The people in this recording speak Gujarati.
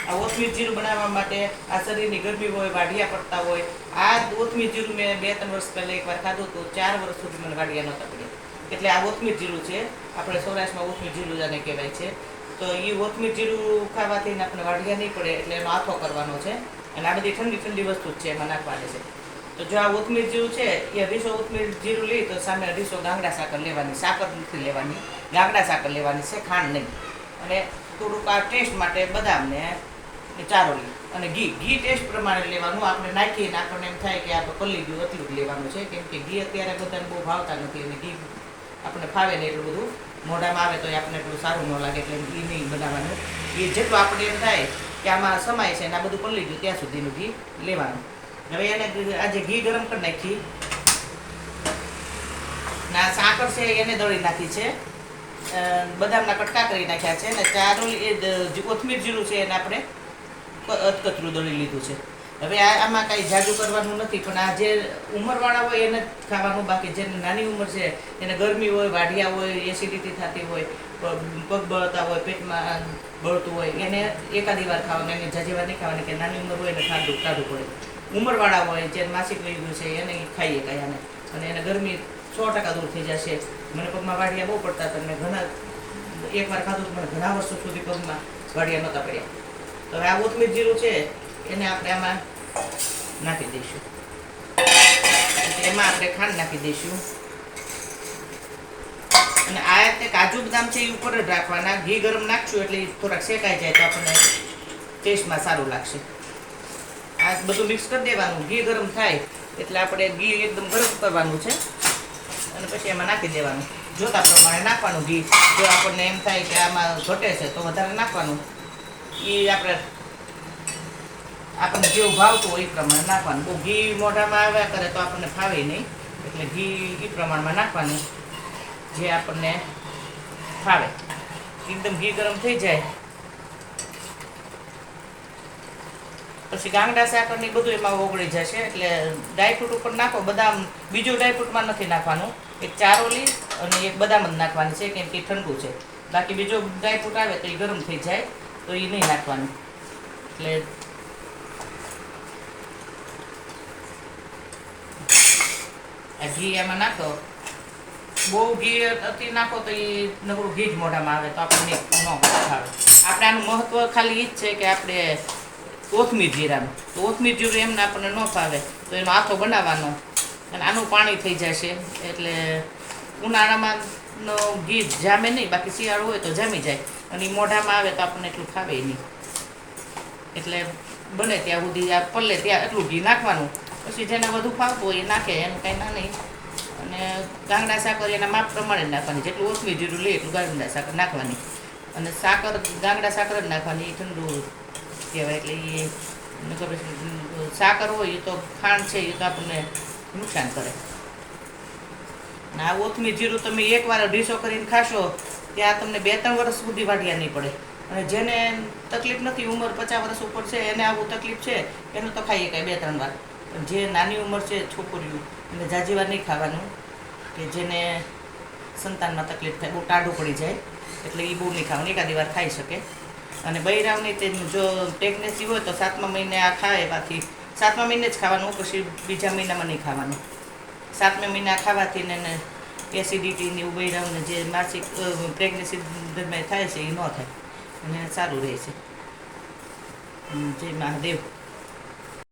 આ કોથમીર જીરું બનાવવા માટે આ શરીરની ગરમી હોય, વાઢિયા પડતા હોય, આ કોથમીર જીરું મેં 2-3 વર્ષ પહેલાં એકવાર ખાધું હતું, 4 વર્ષ સુધી મને વાઢિયા નહોતા પડ્યા. એટલે આ કોથમીર જીરું છે, આપણે સૌરાષ્ટ્રમાં કોથમીર જીરું જાને કહેવાય છે. તો એ કોથમીર જીરું ખાવાથી આપણે વાઢિયા નહીં પડે એટલે એનો આથો કરવાનો છે. અને આ બધી ઠંડી ઠંડી વસ્તુ જ છે એમાં નાખવાની છે. તો જો આ કોથમીર જીરું છે એ 250 કોથમીર જીરું લઈ તો સામે 250 ગાંગડા સાકર લેવાની, સાકર નથી લેવાની, ગાંગડા સાકર લેવાની છે, ખાંડ નહીં. અને થોડુંક આ ટેસ્ટ માટે બદામ ને ચારોલી અને ઘી ટેસ્ટ પ્રમાણે લેવાનું. આપણે નાખીને આપણને એમ થાય કે આપણે પલ્લી ગયું એટલું જ લેવાનું છે, કેમ કે ઘી અત્યારે બધાને બહુ ભાવતા નથી અને ઘી આપણે ફાવે ને એટલું બધું મોઢામાં આવે તો આપણને એટલું સારું ન લાગે, એટલે ઘી નહીં બનાવવાનું. એ જેટલું આપણે એમ થાય કે આમાં સમાય છે ને આ બધું પલ્લી ગયું ત્યાં સુધીનું ઘી લેવાનું. હવે એને આજે ઘી ગરમ કરી નાખી ના સાકર છે એને દળી નાખી છે, બદામના કટકા કરી નાખ્યા છે, ને ચારોલી એ કોથમીર જીરું છે એને આપણે અધકચરું દળી લીધું છે. હવે આમાં કાંઈ જાજુ કરવાનું નથી, પણ આ જે ઉંમરવાળા હોય એને જ ખાવાનું. બાકી જેને નાની ઉંમર છે એને ગરમી હોય, વાઢિયા હોય, એસિડિટી થતી હોય, પગ બળતા હોય, પેટમાં બળતું હોય, એને એકાદી વાર ખાવાનું, એને જાજી વાર નહીં ખાવાની, કે નાની ઉંમર હોય એને કાઢવું પડે. ઉંમરવાળા હોય જેને માસિક વહી ગયું છે એને ખાઈએ કાંઈ આને, અને એને ગરમી 100% દૂર થઈ જશે. મને પગમાં વાઢિયા બહુ પડતા હતા, મેં ઘણા એકવાર ખાધું મને ઘણા વર્ષો સુધી પગમાં વાઢિયા નહોતા પડ્યા. તો હવે આ કોથમીર જીરું છે એને આપણે આમાં નાખી દઈશું. એમાં આપણે ખાંડ નાખી દઈશું. અને આ રીતે કાજુ બદામ છે એ ઉપર જ રાખવાના. ઘી ગરમ નાખશું એટલે થોડાક શેકાઈ જાય તો આપણને ટેસ્ટમાં સારું લાગશે. આ બધું મિક્સ કરી દેવાનું. ઘી ગરમ થાય એટલે આપણે ઘી એકદમ ગરમ કરવાનું છે અને પછી એમાં નાખી દેવાનું. જોતા પ્રમાણે નાખવાનું ઘી. જો આપણને એમ થાય કે આમાં ઘટે છે તો વધારે નાખવાનું. એ આપણને જેવું ભાવતું હોય એ પ્રમાણે નાખવાનું. બહુ ઘી મોઢામાં આવ્યા કરે તો આપણને ફાવે નહીં, એટલે ઘી એ પ્રમાણમાં નાખવાનું જે આપણને ફાવે. એકદમ ઘી ગરમ થઈ જાય પછી ગાંગડા સાકર ને બધું એમાં ઓગળી જશે. એટલે ડ્રાયફ્રૂટ ઉપર નાખો. બદામ બીજું ડ્રાયફ્રૂટમાં નથી નાખવાનું, એક ચારોલી અને એક બદામ જ નાખવાની છે, કેમ કે ઠંડુ છે. બાકી બીજો ડ્રાયફ્રૂટ આવે તો એ ગરમ થઈ જાય તો એ નહીં નાખવાનું. એટલે આ ઘી એમાં નાખો. બહુ ઘી અતિ નાખો તો એ નકરું ઘી જ મોઢામાં આવે તો આપણને ન ખાવે. આપણે આનું મહત્વ ખાલી એ જ છે કે આપણે કોથમીર જીરાનું, તો કોથમીર જીરું એમને આપણને ન ફાવે તો એનો આથો બનાવવાનો અને આનું પાણી થઈ જશે. એટલે ઉનાળામાં ઘી જામે નહીં, બાકી શિયાળો હોય તો જામી જાય અને એ મોઢામાં આવે તો આપણને એટલું ફાવે નહીં. એટલે બને ત્યાં સુધી આ પલ્લે ત્યાં એટલું ઘી નાખવાનું. પછી જેને વધુ ફાવતું હોય એ નાખે, એનું કંઈ ના નહીં. અને ગાંગડા સાકર એના માપ પ્રમાણે નાખવાની. જેટલું કોથમીર જીરું લે એટલું ગાંગડા સાકર નાખવાની. અને સાકર ગાંગડા સાકર જ નાખવાની, એ ઠંડુ કહેવાય. એટલે એ સાકર હોય એ તો ખાંડ છે એ તો આપણને નુકસાન કરે. અને આ કોથમીર જીરું તમે એકવાર ડીશો કરીને ખાશો ત્યાં તમને 2-3 વર્ષ સુધી વાઢિયા નહીં પડે. અને જેને તકલીફ નથી, ઉંમર 50 વર્ષ ઉપર છે, એને આવું તકલીફ છે, એનું તો ખાઈએ કાંઈ 2-3 વાર. પણ જે નાની ઉંમર છે છોકરીઓ એને જાજી વાર નહીં ખાવાનું, કે જેને સંતાનમાં તકલીફ થાય, બહુ ટાઢું પડી જાય, એટલે એ બહુ નહીં ખાવાનું. એકાદી વાર ખાઈ શકે. અને બૈરાવની તે જો પ્રેગ્નન્સી હોય તો 7મા મહિને આ ખાય. બાકી 7મા મહિને જ ખાવાનું, પછી બીજા મહિનામાં નહીં ખાવાનું. 7મા મહિના ખાવાથી ને એસિડિટીની એવું બૈરાવને જે માસિક પ્રેગ્નન્સી દરમિયાન થાય છે એ ન થાય અને સારું રહે છે. જય મહાદેવ.